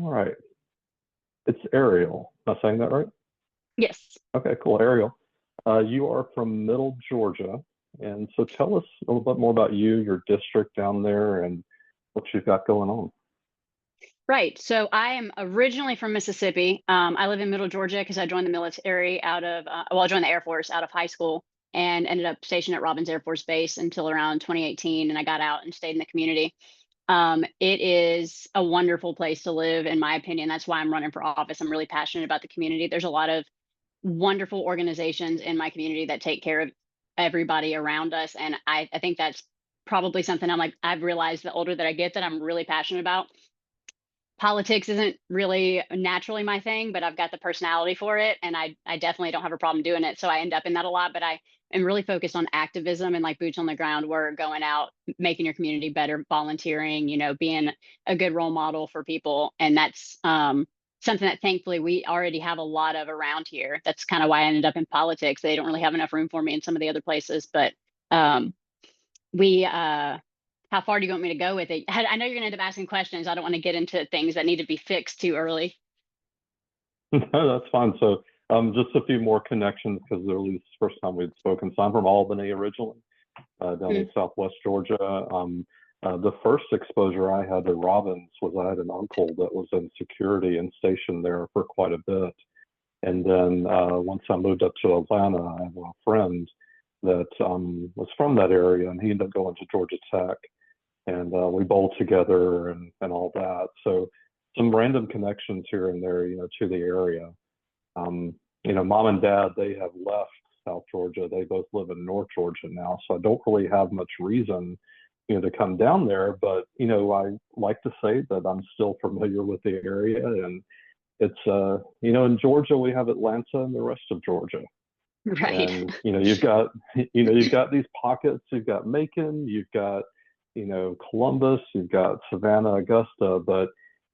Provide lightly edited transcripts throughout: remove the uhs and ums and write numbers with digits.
All right. It's Ariel. Am I saying that right? Yes. Okay, cool. Ariel, you are from Middle Georgia. And so tell us a little bit more about you, your district down there, and what you've got going on. Right. So I am originally from Mississippi. I live in Middle Georgia because I joined the military I joined the Air Force out of high school and ended up stationed at Robins Air Force Base until around 2018. And I got out and stayed in the community. It is a wonderful place to live, in my opinion. That's why I'm running for office. I'm really passionate about the community. There's a lot of wonderful organizations in my community that take care of everybody around us. And I think that's probably something I've realized the older that I get that I'm really passionate about. Politics isn't really naturally my thing, but I've got the personality for it, and I definitely don't have a problem doing it. So I end up in that a lot, but I am really focused on activism and like boots on the ground work, going out, making your community better, volunteering, being a good role model for people. And that's something that thankfully we already have a lot of around here. That's kind of why I ended up in politics. They don't really have enough room for me in some of the other places, but um we how far do you want me to go with it? I know you're gonna end up asking questions. I don't want to get into things that need to be fixed too early. No, that's fine. So, just a few more connections because it was the first time we'd spoken. So I'm from Albany originally, down in Mm. Southwest Georgia. The first exposure I had to Robbins was I had an uncle that was in security and stationed there for quite a bit. And then once I moved up to Atlanta, I have a friend that was from that area, and he ended up going to Georgia Tech, and we bowled together and all that. So some random connections here and there, to the area. Um, Mom and Dad, they have left South Georgia. They both live in North Georgia now, so I don't really have much reason, to come down there. But I like to say that I'm still familiar with the area, and it's in Georgia we have Atlanta and the rest of Georgia, Right. and you've got you've got these pockets. You've got Macon, you've got Columbus, you've got Savannah, Augusta, but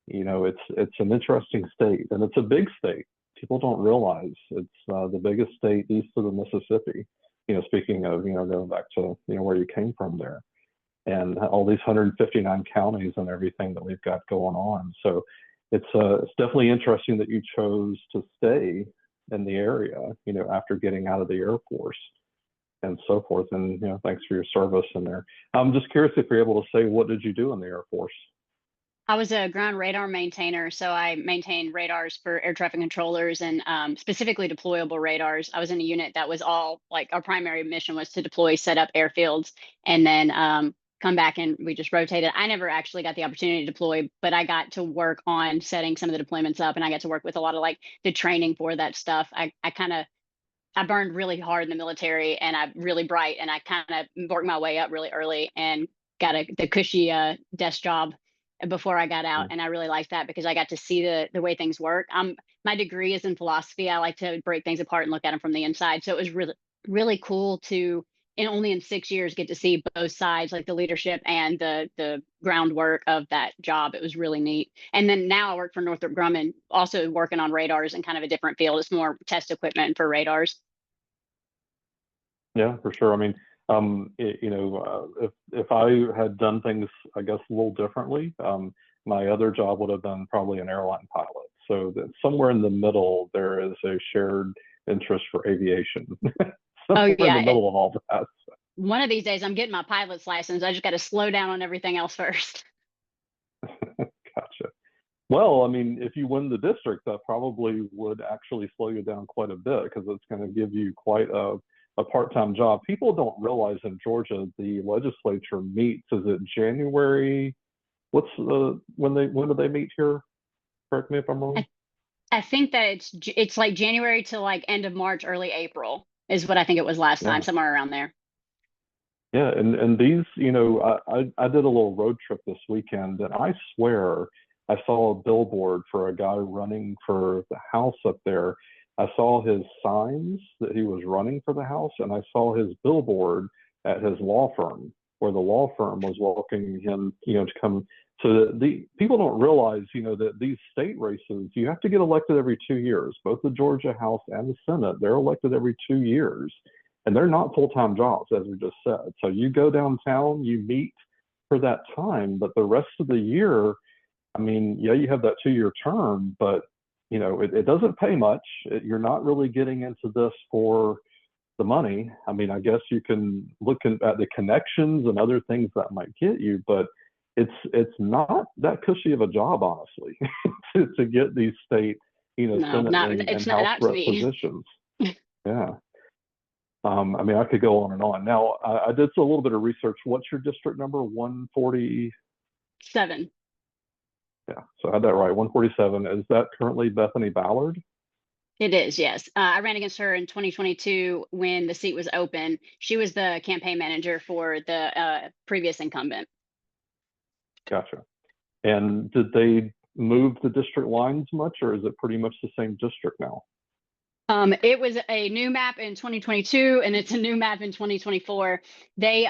it's an interesting state, and it's a big state. People don't realize it's the biggest state east of the Mississippi. Speaking of going back to where you came from there, and all these 159 counties and everything that we've got going on. So it's definitely interesting that you chose to stay in the area, after getting out of the Air Force and so forth. And thanks for your service in there. I'm just curious if you're able to say what did you do in the Air Force? I was a ground radar maintainer, so I maintained radars for air traffic controllers and specifically deployable radars. I was in a unit that was all like our primary mission was to deploy, set up airfields, and then come back and we just rotated. I never actually got the opportunity to deploy, but I got to work on setting some of the deployments up, and I got to work with a lot of like the training for that stuff. I burned really hard in the military, and I'm really bright, and I kind of worked my way up really early and got the cushy desk job before I got out, Mm. and I really liked that because I got to see the way things work. My degree is in philosophy. I like to break things apart and look at them from the inside. So it was really cool to in only in 6 years get to see both sides, like the leadership and the groundwork of that job. It was really neat. And then now I work for Northrop Grumman, also working on radars in kind of a different field. It's more test equipment for radars. Yeah, for sure. I mean, if I had done things, I guess, a little differently, my other job would have been probably an airline pilot. So that somewhere in the middle, there is a shared interest for aviation. Oh Somewhere in the yeah. middle of all that. One of these days I'm getting my pilot's license. I just got to slow down on everything else first. Gotcha. Well, I mean, if you win the district, that probably would actually slow you down quite a bit because it's going to give you quite a part-time job. People don't realize in Georgia the legislature meets. Is it January? What's when do they meet here? Correct me if I'm wrong. I, I think that it's like January to like end of March, early April is what I think it was last time, Yeah, somewhere around there. yeah, and these, I did a little road trip this weekend, and I swear I saw a billboard for a guy running for the House up there. I saw his signs that he was running for the House, and I saw his billboard at his law firm, where the law firm was welcoming him, to come. So that the people don't realize, that these state races, you have to get elected every 2 years. Both the Georgia House and the Senate, they're elected every 2 years, and they're not full-time jobs, as we just said. So you go downtown, you meet for that time, but the rest of the year, I mean, yeah, you have that 2-year term, but it doesn't pay much. You're not really getting into this for the money. I mean, I guess you can look at the connections and other things that might get you, but it's not that cushy of a job, honestly, to get these state, No, Senate not and it's not House not to rep me. positions. Yeah. I mean, I could go on and on. Now, I did a little bit of research. What's your district number? 140. 7. Yeah, so I had that right. 147. Is that currently Bethany Ballard? It is, yes. I ran against her in 2022 when the seat was open. She was the campaign manager for the previous incumbent. Gotcha. And did they move the district lines much, or is it pretty much the same district now? It was a new map in 2022, and it's a new map in 2024. They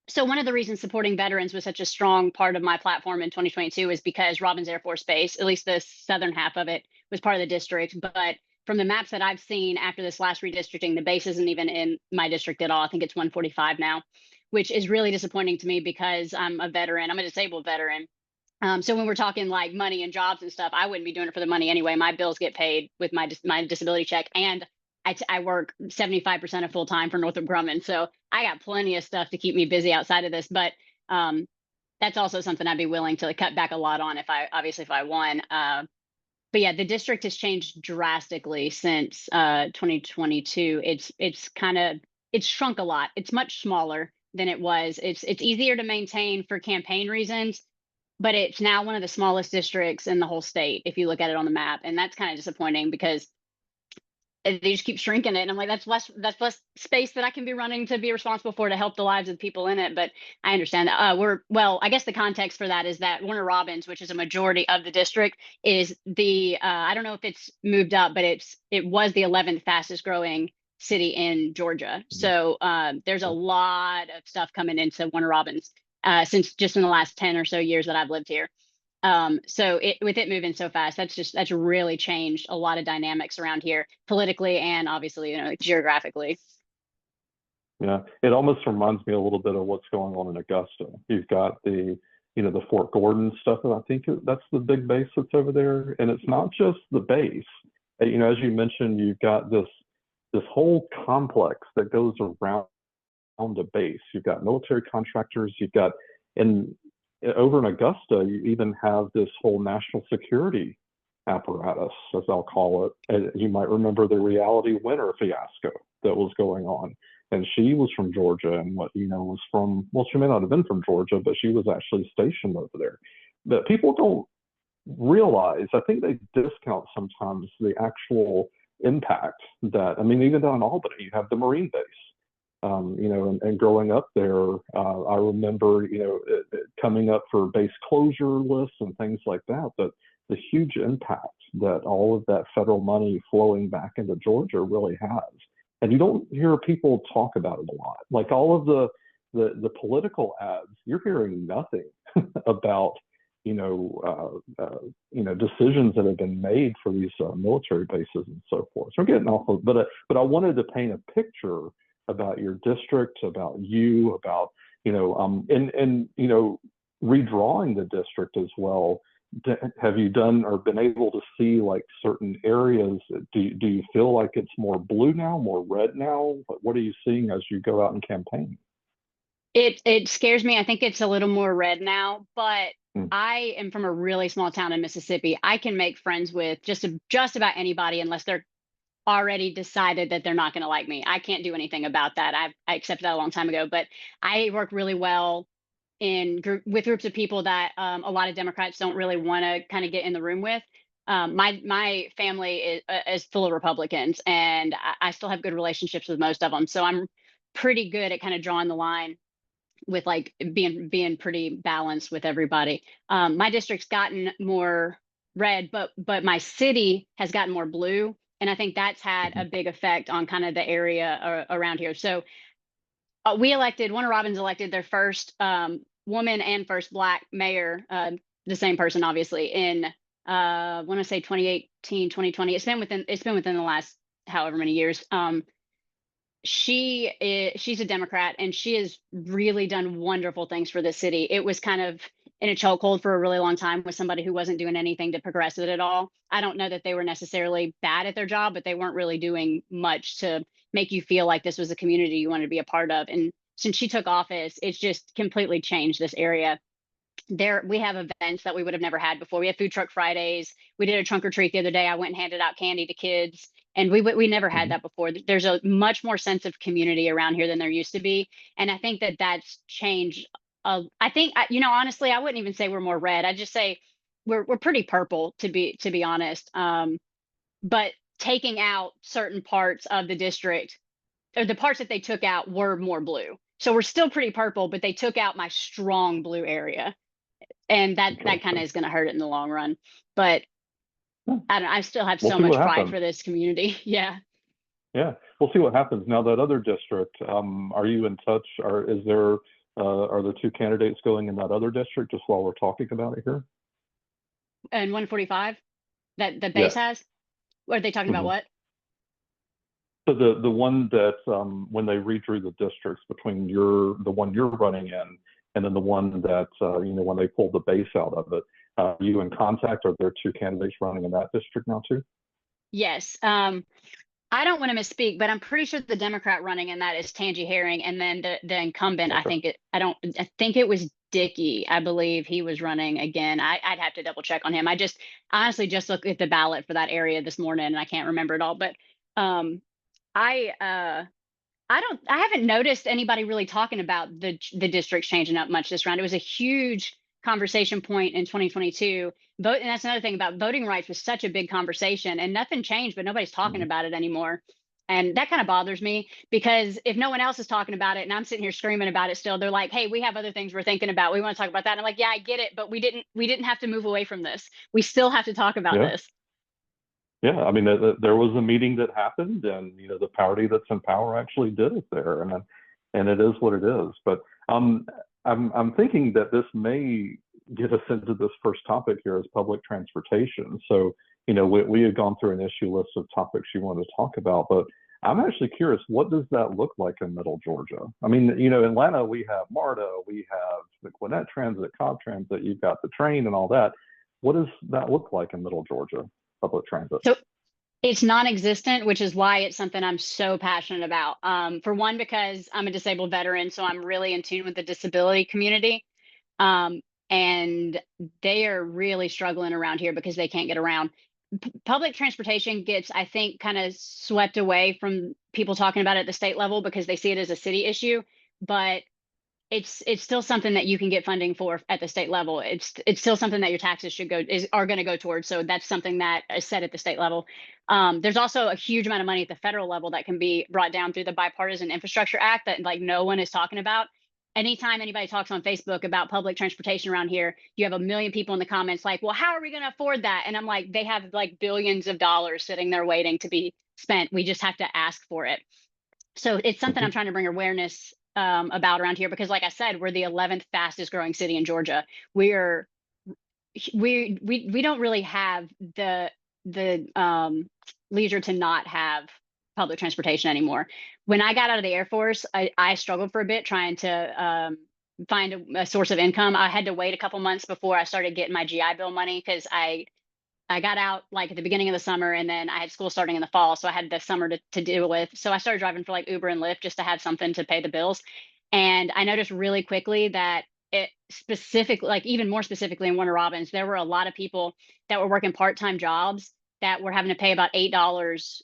So one of the reasons supporting veterans was such a strong part of my platform in 2022 is because Robins Air Force Base, at least the southern half of it, was part of the district. But from the maps that I've seen after this last redistricting, the base isn't even in my district at all. I think it's 145 now, which is really disappointing to me because I'm a veteran. I'm a disabled veteran. So when we're talking like money and jobs and stuff, I wouldn't be doing it for the money anyway. My bills get paid with my disability check, and I work 75% of full time for Northrop Grumman, so I got plenty of stuff to keep me busy outside of this. But that's also something I'd be willing to cut back a lot on if I won. But yeah, the district has changed drastically since 2022. It's shrunk a lot. It's much smaller than it was. It's easier to maintain for campaign reasons, but it's now one of the smallest districts in the whole state if you look at it on the map, and that's kind of disappointing because they just keep shrinking it, and I'm like, that's less space that I can be running to be responsible for to help the lives of the people in it. But I understand that. I guess the context for that is that Warner Robins, which is a majority of the district, is the I don't know if it's moved up, but it was the 11th fastest growing city in Georgia. So there's a lot of stuff coming into Warner Robins since just in the last 10 or so years that I've lived here. So with it moving so fast, that's really changed a lot of dynamics around here politically and obviously, geographically. Yeah, it almost reminds me a little bit of what's going on in Augusta. You've got the Fort Gordon stuff, and I think that's the big base that's over there. And it's not just the base. As you mentioned, you've got this whole complex that goes around the base. You've got military contractors. And over in Augusta, you even have this whole national security apparatus, as I'll call it. And you might remember the reality winner fiasco that was going on. And she was from Georgia, and was from, well, she may not have been from Georgia, but she was actually stationed over there. But people don't realize, I think they discount sometimes the actual impact that, I mean, even down in Albany, you have the Marine base. And growing up there, I remember, coming up for base closure lists and things like that. But the huge impact that all of that federal money flowing back into Georgia really has, and you don't hear people talk about it a lot. Like all of the political ads, you're hearing nothing about decisions that have been made for these military bases and so forth. So I'm getting off of, but I wanted to paint a picture about your district, about you, about redrawing the district as well. Have you done or been able to see like certain areas? Do you feel like it's more blue now, more red now? What are you seeing as you go out and campaign? It scares me. I think it's a little more red now, but Mm. I am from a really small town in Mississippi. I can make friends with just about anybody unless they're already decided that they're not going to like me. I can't do anything about that. I accepted that a long time ago, but I work really well with groups of people that a lot of Democrats don't really want to kind of get in the room with. My family is full of Republicans, and I still have good relationships with most of them. So I'm pretty good at kind of drawing the line with like being pretty balanced with everybody. My district's gotten more red, but my city has gotten more blue, and I think that's had a big effect on kind of the area around here. So Warner Robins elected their first woman and first Black mayor, the same person, obviously, in I want to say 2018, 2020. It's been within the last however many years. She's a Democrat, and she has really done wonderful things for the city. in a chokehold for a really long time with somebody who wasn't doing anything to progress it at all. I don't know that they were necessarily bad at their job, but they weren't really doing much to make you feel like this was a community you wanted to be a part of. And since she took office, it's just completely changed this area. There we have events that we would have never had before. We have food truck Fridays. We did a trunk or treat the other day. I went and handed out candy to kids, and we never had Mhm. that before. There's a much more sense of community around here than there used to be, and I think that that's changed. I think honestly, I wouldn't even say we're more red. I just say we're pretty purple, to be honest. But taking out certain parts of the district, or the parts that they took out, were more blue. So we're still pretty purple, but they took out my strong blue area, and that kind of Interesting. is going to hurt it in the long run. But Yeah. I still have We'll so see what much pride happens. for this community. Yeah. Yeah, we'll see what happens. Now that other district, are you in touch? Or are there two candidates going in that other district? Just while we're talking about it here. And 145 that the base Yes. has. What are they talking about? Mhm. What? So the one that when they redrew the districts between the one you're running in and then the one that when they pulled the base out of it, are you in contact? Are there two candidates running in that district now too? Yes. I don't want to misspeak, but I'm pretty sure the Democrat running in that is Tangi Herring, and then the incumbent, Okay. I think it was Dickey. I believe he was running again. I'd have to double check on him. I just honestly just looked at the ballot for that area this morning, and I can't remember it all. But um, I I haven't noticed anybody really talking about the districts changing up much this round. It was a huge conversation point in 2022. And that's another thing about voting rights, was such a big conversation, and nothing changed, but nobody's talking Mhm. about it anymore. And that kind of bothers me, because if no one else is talking about it and I'm sitting here screaming about it still, they're like, "Hey, we have other things we're thinking about. We want to talk about that." And I'm like, "Yeah, I get it, but we didn't have to move away from this. We still have to talk about Yeah. this." Yeah, I mean, there was a meeting that happened, and the party that's in power actually did it there, and it is what it is. But I'm thinking that this may get us into this first topic here, as public transportation. So we had gone through an issue list of topics you wanted to talk about, but I'm actually curious, what does that look like in Middle Georgia? I mean, Atlanta, we have MARTA, we have the Gwinnett Transit, Cobb Transit, you've got the train and all that. What does that look like in Middle Georgia, public transit? So it's non-existent, which is why it's something I'm so passionate about. For one, because I'm a disabled veteran, so I'm really in tune with the disability community. Um, and they are really struggling around here because they can't get around. Public transportation gets, I think, kind of swept away from people talking about it at the state level because they see it as a city issue. But it's still something that you can get funding for at the state level. It's still something that your taxes are going to go towards. So that's something that is set at the state level. There's also a huge amount of money at the federal level that can be brought down through the Bipartisan Infrastructure Act that like no one is talking about. Anytime anybody talks on Facebook about public transportation around here, you have a million people in the comments like, "Well, how are we going to afford that?" And I'm like, they have like billions of dollars sitting there waiting to be spent. We just have to ask for it. So it's something I'm Mhm. trying to bring awareness about around here, because, like I said, we're the 11th fastest growing city in Georgia. We're we don't really have the leisure to not have public transportation anymore. When I got out of the Air Force, I struggled for a bit trying to find a source of income. I had to wait a couple months before I started getting my GI Bill money, because I got out like at the beginning of the summer, and then I had school starting in the fall. So I had the summer to deal with. So I started driving for like Uber and Lyft just to have something to pay the bills. And I noticed really quickly that it specifically, like even more specifically in Warner Robins, there were a lot of people that were working part-time jobs that were having to pay about $8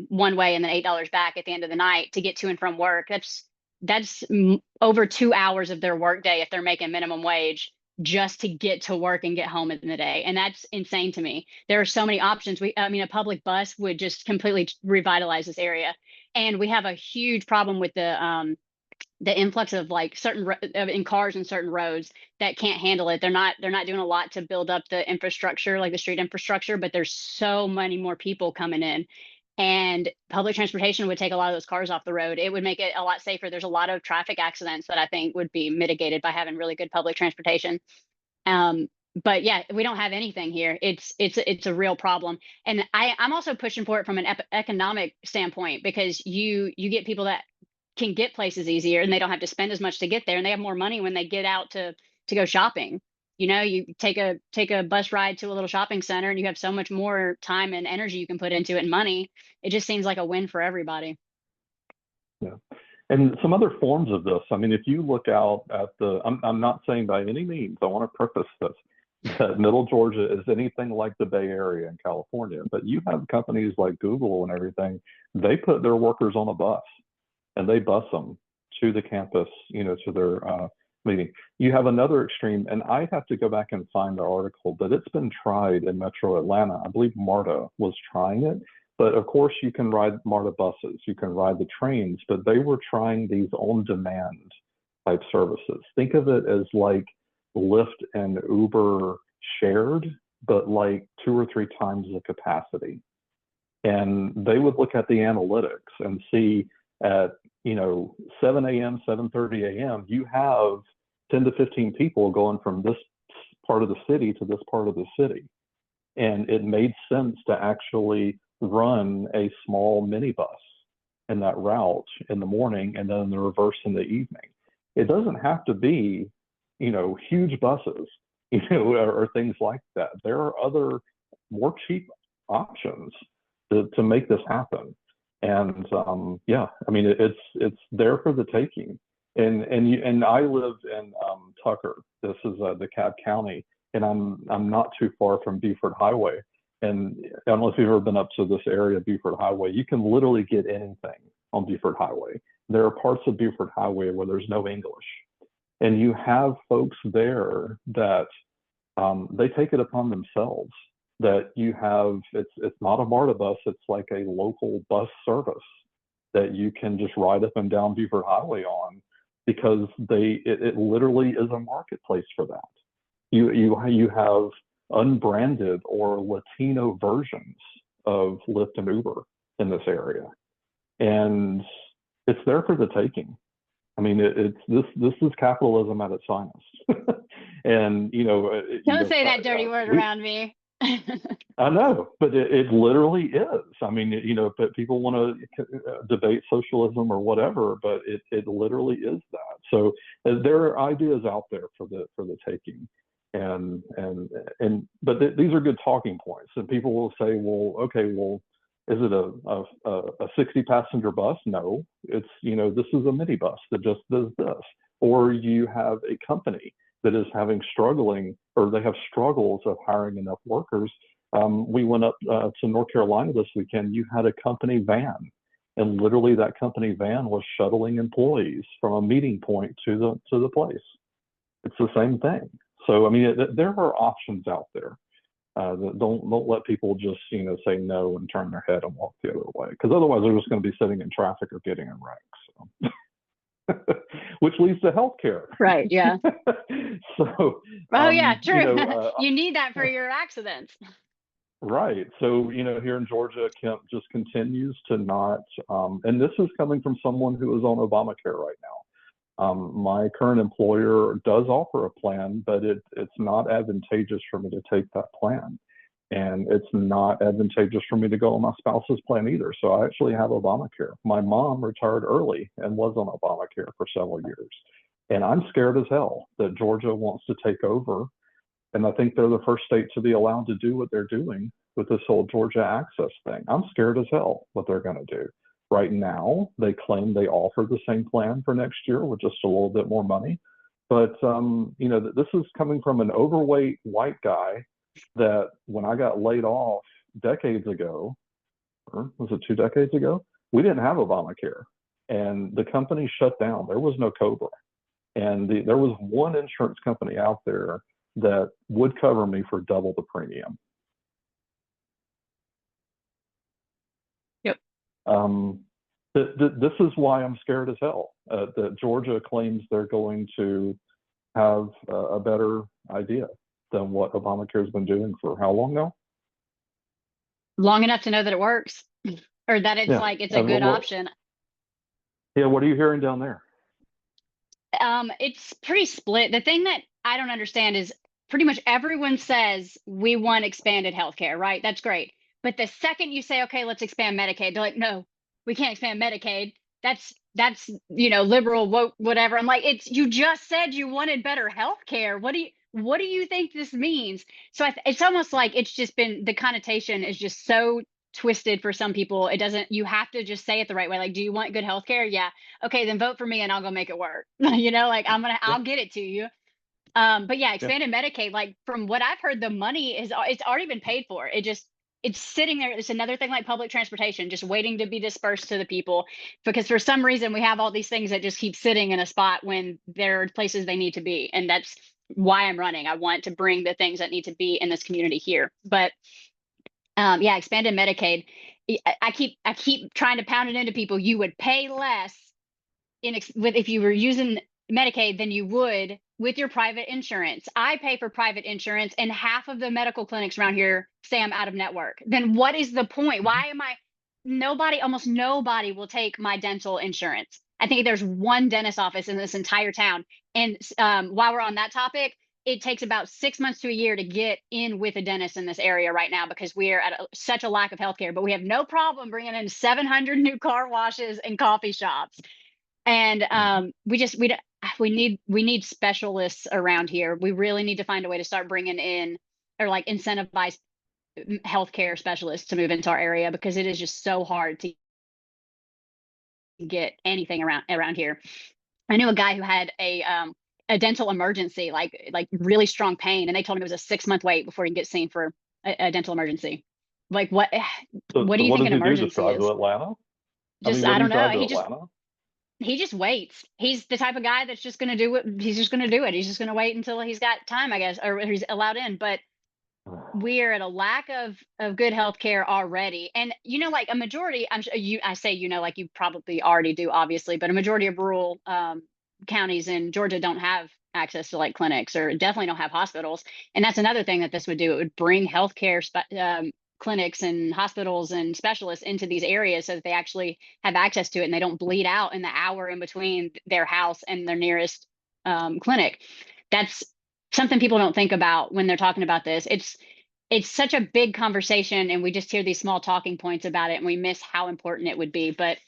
one way and then $8 back at the end of the night to get to and from work. That's over 2 hours of their workday if they're making minimum wage, just to get to work and get home in the day. And that's insane to me. There are so many options. I mean, a public bus would just completely revitalize this area. And we have a huge problem with the influx of like in cars and certain roads that can't handle it. They're not doing a lot to build up the infrastructure, like the street infrastructure, but there's so many more people coming in. And public transportation would take a lot of those cars off the road. It would make it a lot safer. There's a lot of traffic accidents that I think would be mitigated by having really good public transportation. Um, but yeah, we don't have anything here. It's a real problem, and I'm also pushing for it from an economic standpoint, because you get people that can get places easier and they don't have to spend as much to get there, and they have more money when they get out to to go shopping. You take a bus ride to a little shopping center, and you have so much more time and energy you can put into it, and money. It just seems like a win for everybody. Yeah. And some other forms of this, I mean, if you look out at I'm not saying by any means, I want to preface this, that Middle Georgia is anything like the Bay Area in California, but you have companies like Google and everything, they put their workers on a bus and they bus them to the campus, to their meeting. You have another extreme, and I have to go back and find the article, but it's been tried in Metro Atlanta. I believe MARTA was trying it. But of course, you can ride MARTA buses, you can ride the trains, but they were trying these on-demand type services. Think of it as like Lyft and Uber shared, but like 2 or 3 times the capacity. And they would look at the analytics and see at 7 a.m., 7:30 a.m., you have 10 to 15 people going from this part of the city to this part of the city. And it made sense to actually run a small minibus in that route in the morning and then the reverse in the evening. It doesn't have to be, huge buses, or things like that. There are other more cheap options to make this happen. And yeah, I mean, it's there for the taking. And I live in Tucker. This is DeKalb County, and I'm not too far from Beaufort Highway. And I don't know if you've ever been up to this area, Beaufort Highway. You can literally get anything on Beaufort Highway. There are parts of Beaufort Highway where there's no English, and you have folks there that they take it upon themselves that you have. It's not a MARTA bus. It's like a local bus service that you can just ride up and down Beaufort Highway on, because it literally is a marketplace for that. You have unbranded or Latino versions of Lyft and Uber in this area, and it's there for the taking. I mean, this is capitalism at its finest. And Don't say that dirty word around me. I know, but it literally is. I mean, but people want to debate socialism or whatever, but it literally is that. So there are ideas out there for the taking. But these are good talking points, and people will say, well, okay, well, is it a 60 passenger bus? No, it's, this is a minibus that just does this. Or you have a company that is they have struggles of hiring enough workers. We went up to North Carolina this weekend. You had a company van, and literally that company van was shuttling employees from a meeting point to the place. It's the same thing. So, I mean, there are options out there. Don't let people just, say no and turn their head and walk the other way, because otherwise they're just going to be sitting in traffic or getting in wrecks. So. Which leads to healthcare. Right. Yeah. So. Oh, yeah, true. You need that for your accidents. Right. So, here in Georgia, Kemp just continues to not, and this is coming from someone who is on Obamacare right now. My current employer does offer a plan, but it's not advantageous for me to take that plan. And it's not advantageous for me to go on my spouse's plan either. So I actually have Obamacare. My mom retired early and was on Obamacare for several years. And I'm scared as hell that Georgia wants to take over. And I think they're the first state to be allowed to do what they're doing with this whole Georgia access thing. I'm scared as hell what they're going to do. Right now, they claim they offer the same plan for next year with just a little bit more money. But, this is coming from an overweight white guy that when I got laid off decades ago, or was it 2 decades ago? We didn't have Obamacare, and the company shut down. There was no COBRA. And there was one insurance company out there that would cover me for double the premium. Yep. This is why I'm scared as hell. That Georgia claims they're going to have a better idea than what Obamacare has been doing for how long now? Long enough to know that it works, or that it's a good option. Yeah. What are you hearing down there? It's pretty split. The thing that I don't understand is pretty much everyone says we want expanded healthcare, right? That's great. But the second you say, okay, let's expand Medicaid, they're like, no, we can't expand Medicaid that's liberal, woke, whatever. I'm like, you just said you wanted better health care. What do you think this means? So it's almost like it's just been, the connotation is just so twisted for some people. It doesn't, you have to just say it the right way. Like, do you want good health care? Yeah. Okay, then vote for me and I'll go make it work. Like Yeah. I'll get it to you. But yeah, Yeah. expanded Medicaid, like from what I've heard, the money it's already been paid for. It's sitting there. It's another thing like public transportation, just waiting to be dispersed to the people. Because for some reason we have all these things that just keep sitting in a spot when there are places they need to be. And that's why I'm running. I want to bring the things that need to be in this community here. But yeah, expanded Medicaid. I keep trying to pound it into people. You would pay less if you were using Medicaid than you would with your private insurance. I pay for private insurance, and half of the medical clinics around here say I'm out of network. Then what is the point? Mhm. Why am I? Almost nobody will take my dental insurance. I think there's one dentist office in this entire town. And while we're on that topic, it takes about 6 months to a year to get in with a dentist in this area right now because we are at such a lack of healthcare. But we have no problem bringing in 700 new car washes and coffee shops. And Mhm. we need specialists around here. We really need to find a way to start bringing in, or like incentivize healthcare specialists to move into our area, because it is just so hard to get anything around here. I knew a guy who had a dental emergency, like really strong pain, and they told him it was a 6 month wait before he can get seen for a dental emergency. Like So, what do so you what think does an he do? Just emergency drive to is? Atlanta? I Just mean, what I do you don't know. drive to Atlanta? He just waits. He's the type of guy that's just going to do it. He's just going to do it. He's just going to wait until he's got time, I guess, or he's allowed in. But we are at a lack of good health care already. And like a majority, I'm sure I say like you probably already do, obviously, but a majority of rural counties in Georgia don't have access to like clinics, or definitely don't have hospitals. And that's another thing that this would do. It would bring healthcare clinics and hospitals and specialists into these areas so that they actually have access to it, and they don't bleed out in the hour in between their house and their nearest clinic. That's something people don't think about when they're talking about this. It's such a big conversation, and we just hear these small talking points about it, and we miss how important it would be. But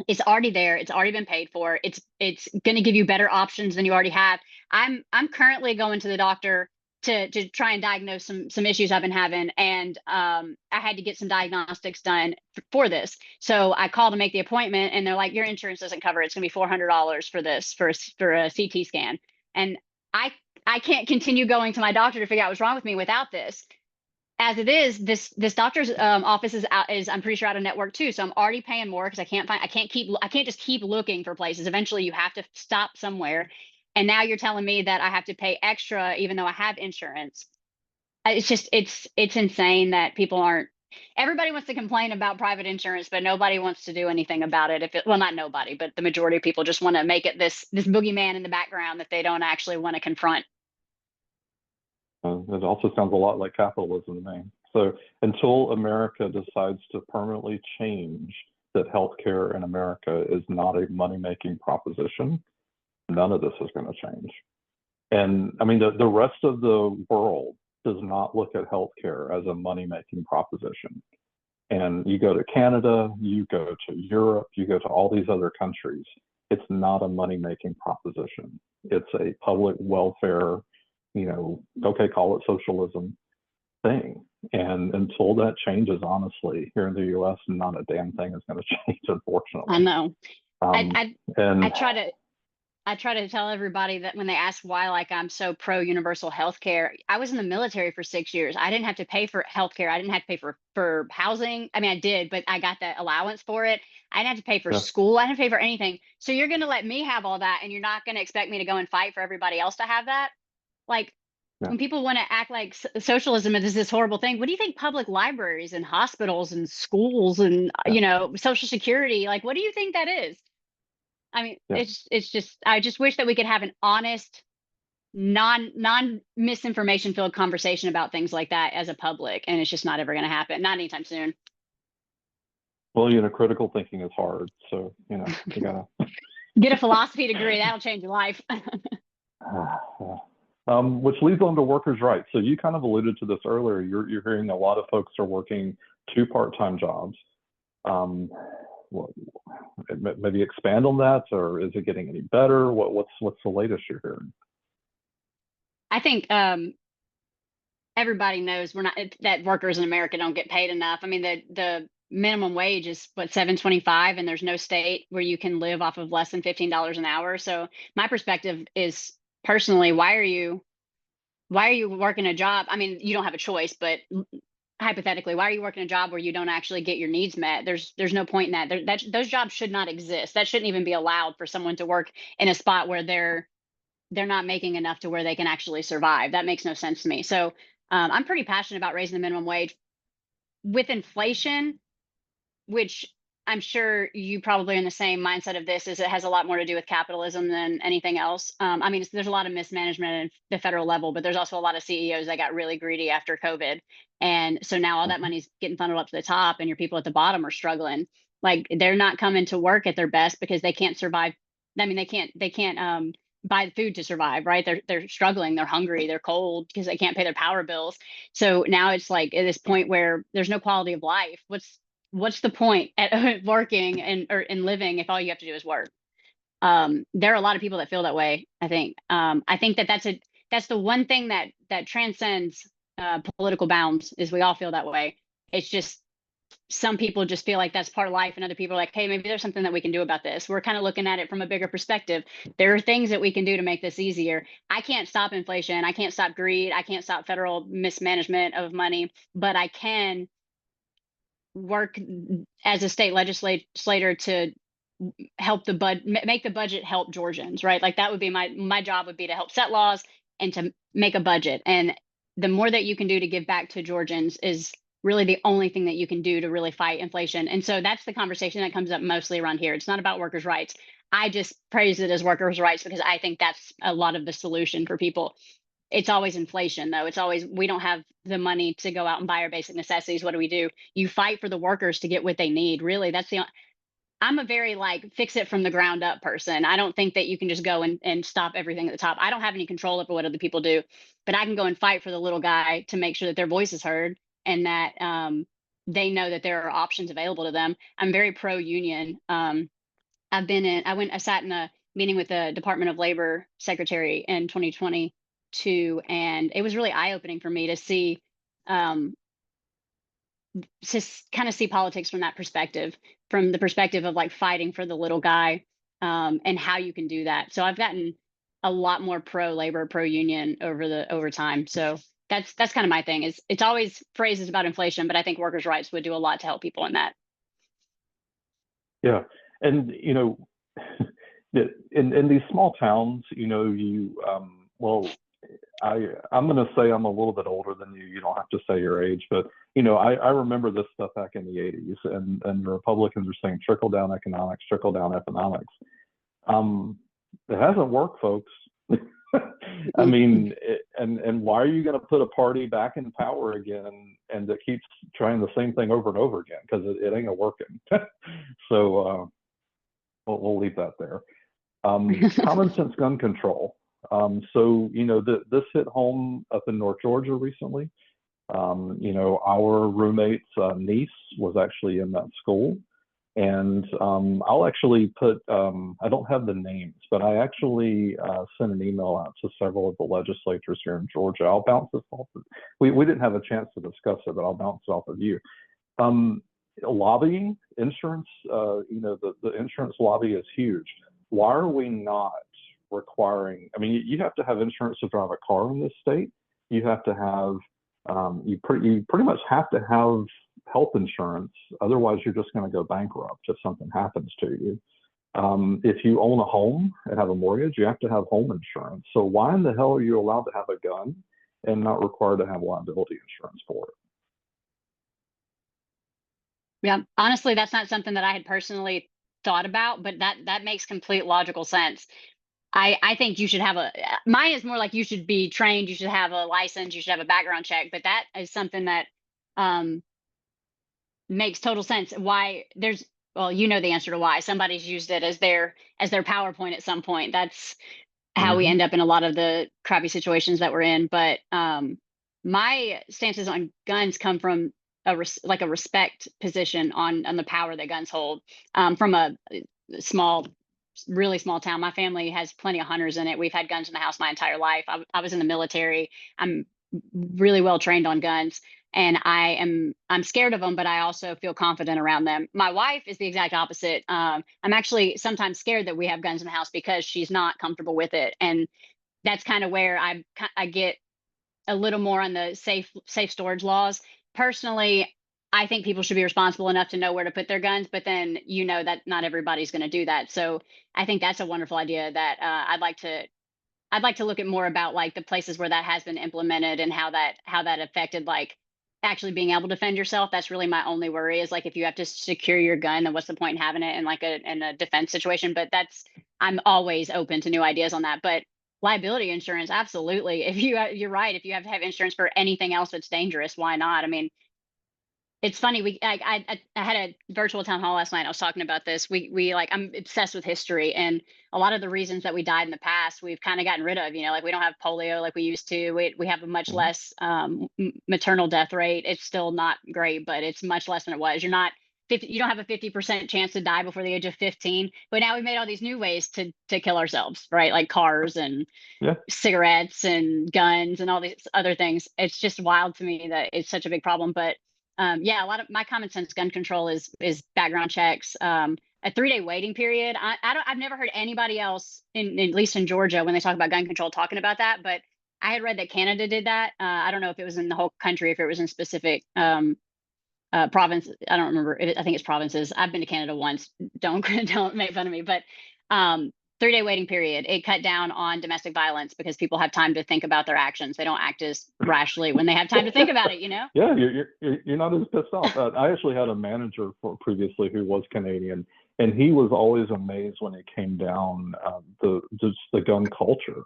it's already there. It's already been paid for. It's going to give you better options than you already have. I'm currently going to the doctor to try and diagnose some issues I've been having, and I had to get some diagnostics done for this. So I called to make the appointment, and they're like, "Your insurance doesn't cover it. It's going to be $400 for this for a CT scan." And I I can't continue going to my doctor to figure out what's wrong with me without this. As it is, this doctor's office is I'm pretty sure out of network too. So I'm already paying more because I can't just keep looking for places. Eventually you have to stop somewhere. And now you're telling me that I have to pay extra even though I have insurance. It's just it's insane that people aren't. Everybody wants to complain about private insurance, but nobody wants to do anything about it. Well, not nobody, but the majority of people just want to make it this boogeyman in the background that they don't actually want to confront. It also sounds a lot like capitalism to me. So until America decides to permanently change that healthcare in America is not a money-making proposition, none of this is going to change. And I mean, the rest of the world does not look at healthcare as a money-making proposition. And you go to Canada, you go to Europe, you go to all these other countries, it's not a money-making proposition. It's a public welfare, okay, call it socialism thing. And until that changes, honestly, here in the US, not a damn thing is going to change, I unfortunately. know. I Um, I I and try to I try to tell everybody that when they ask why, like, I'm so pro universal health care. I was in the military for 6 years. I didn't have to pay for health care. I didn't have to pay for housing. I mean, I did, but I got the allowance for it. I didn't have to pay for yeah, school. I didn't have to pay for anything. So you're going to let me have all that, and you're not going to expect me to go and fight for everybody else to have that? Like, yeah, when people want to act like socialism is this horrible thing, what do you think public libraries and hospitals and schools and yeah, Social Security, like, what do you think that is? I mean, yeah. it's just I just wish that we could have an honest, non misinformation filled conversation about things like that as a public, and it's just not ever going to happen, not anytime soon. Well, critical thinking is hard. So, you gotta, Get a philosophy degree, that'll change your life. which leads on to workers' rights. So you kind of alluded to this earlier. You're hearing a lot of folks are working two part-time jobs. Um, maybe expand on that, or is it getting any better? What's the latest you're hearing? I think everybody knows that workers in America don't get paid enough. I mean, the minimum wage is what, 7.25, and there's no state where you can live off of less than $15 an hour. So my perspective is, personally, why are you working a job? I mean, you don't have a choice, but hypothetically, why are you working a job where you don't actually get your needs met? There's no point in that. Those jobs should not exist. That shouldn't even be allowed for someone to work in a spot where they're not making enough to where they can actually survive. That makes no sense to me. So I'm pretty passionate about raising the minimum wage. With inflation, which I'm sure you probably are in the same mindset of this, is it has a lot more to do with capitalism than anything else. I mean, there's a lot of mismanagement at the federal level, but there's also a lot of CEOs that got really greedy after COVID. And so now all that Mhm. money's getting funneled up to the top, and your people at the bottom are struggling. Like, they're not coming to work at their best because they can't survive. I mean, they can't buy the food to survive, right? They're struggling, they're hungry, they're cold because they can't pay their power bills. So now it's like at this point where there's no quality of life. What's the point at working and living if all you have to do is work? There are a lot of people that feel that way. I think that's the one thing that transcends political bounds, is we all feel that way. It's just some people just feel like that's part of life, and other people are like, hey, maybe there's something that we can do about this. We're kind of looking at it from a bigger perspective. There are things that we can do to make this easier. I can't stop inflation, I can't stop greed, I can't stop federal mismanagement of money, but I can work as a state legislator to help make the budget help Georgians, right? Like, that would be my job, would be to help set laws and to make a budget. And the more that you can do to give back to Georgians is really the only thing that you can do to really fight inflation. And so that's the conversation that comes up mostly around here. It's not about workers' rights. I just praise it as workers' rights because I think that's a lot of the solution for people. It's always inflation, though. It's always, we don't have the money to go out and buy our basic necessities. What do? You fight for the workers to get what they need. Really, I'm a very, like, fix it from the ground up person. I don't think that you can just go and stop everything at the top. I don't have any control over what other people do, but I can go and fight for the little guy to make sure that their voice is heard, and that they know that there are options available to them. I'm very pro union. I sat in a meeting with the Department of Labor secretary in 2022, and it was really eye opening for me um, to kind of see politics from that perspective, from the perspective of, like, fighting for the little guy, and how you can do that. So I've gotten a lot more pro labor, pro union over time. So that's kind of my thing. Is it's always phrases about inflation, but I think workers' rights would do a lot to help people in that. Yeah, and in these small towns, well, I'm going to say I'm a little bit older than you. You don't have to say your age, but I remember this stuff back in the '80s, and the Republicans are saying trickle down economics, trickle down economics. It hasn't worked, folks. I mean, and why are you going to put a party back in power again and that keeps trying the same thing over and over again? Because it ain't working. So we'll leave that there. Common sense gun control. So this hit home up in North Georgia recently. Our roommate's niece was actually in that school. And I'll actually put, I don't have the names, but I actually sent an email out to several of the legislators here in Georgia. I'll bounce this off. We didn't have a chance to discuss it, but I'll bounce it off of you. Lobbying, insurance, the insurance lobby is huge. Why are we not requiring, I mean, you have to have insurance to drive a car in this state. You have to have, you pretty much have to have health insurance. Otherwise, you're just going to go bankrupt if something happens to you. If you own a home and have a mortgage, you have to have home insurance. So why in the hell are you allowed to have a gun and not required to have liability insurance for it? Yeah, honestly, that's not something that I had personally thought about, but that makes complete logical sense. I think you should have mine is more like, you should be trained, you should have a license, you should have a background check, but that is something that um makes total sense. Why there's Well, you know the answer to why. Somebody's used it as their PowerPoint at some point. That's how we Mm-hmm. end up in a lot of the crappy situations that we're in. But my stances on guns come from like a respect position on the power that guns hold. From a small, really small town. My family has plenty of hunters in it. We've had guns in the house my entire life. I was in the military. I'm really well trained on guns, and I'm scared of them, but I also feel confident around them. My wife is the exact opposite. I'm actually sometimes scared that we have guns in the house because she's not comfortable with it, and that's kind of where I get a little more on the safe storage laws. Personally, I think people should be responsible enough to know where to put their guns, but then that not everybody's going to do that. So I think that's a wonderful idea that I'd like to look at more about like the places where that has been implemented and how that affected like actually being able to defend yourself. That's really my only worry is like if you have to secure your gun, then what's the point in having it in like a defense situation? But I'm always open to new ideas on that. But liability insurance, absolutely. If you're right, if you have to have insurance for anything else that's dangerous, why not? I mean, it's funny. I had a virtual town hall last night. I was talking about this. We like I'm obsessed with history, and a lot of the reasons that we died in the past, we've kind of gotten rid of. Like we don't have polio like we used to. We have a much Mhm. less maternal death rate. It's still not great, but it's much less than it was. You're not 50. You don't have a 50% chance to die before the age of 15. But now we've made all these new ways to kill ourselves, right? Like cars and Yeah. cigarettes and guns and all these other things. It's just wild to me that it's such a big problem. But yeah, a lot of my common sense gun control is background checks. A 3-day waiting period. I've never heard anybody else at least in Georgia when they talk about gun control talking about that. But I had read that Canada did that. I don't know if it was in the whole country, if it was in specific province. I don't remember. I think it's provinces. I've been to Canada once. Don't don't make fun of me. But 3-day waiting period. It cut down on domestic violence because people have time to think about their actions. They don't act as rashly when they have time to think about it. Yeah, you're not as pissed off. I actually had a manager previously who was Canadian, and he was always amazed when it came down just the gun culture.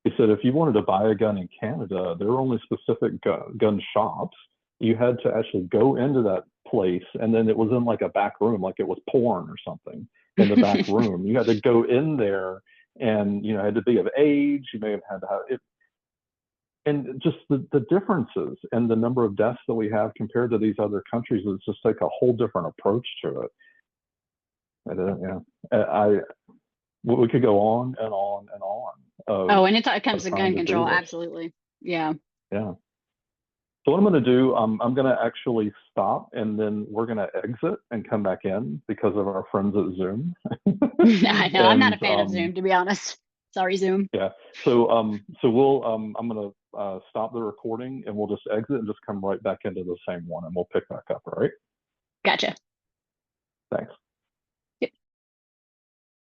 He said if you wanted to buy a gun in Canada, there were only specific gun shops. You had to actually go into that place, and then it was in like a back room, like it was porn or something in the back room. You had to go in there, and had to be of age. You may have had to have it, and just the differences and the number of deaths that we have compared to these other countries is just like a whole different approach to it. And we could go on and on and on Oh, and it of comes to trying gun to do control. this. Absolutely. Yeah. Yeah. So what I'm going to do, I'm going to actually stop, and then we're going to exit and come back in because of our friends at Zoom. I know. I'm not a And fan of Zoom, to be honest. Sorry, Zoom. yeah, so we'll I'm going to stop the recording, and we'll just exit and just come right back into the same one, and we'll pick back up. All right. Gotcha. Thanks.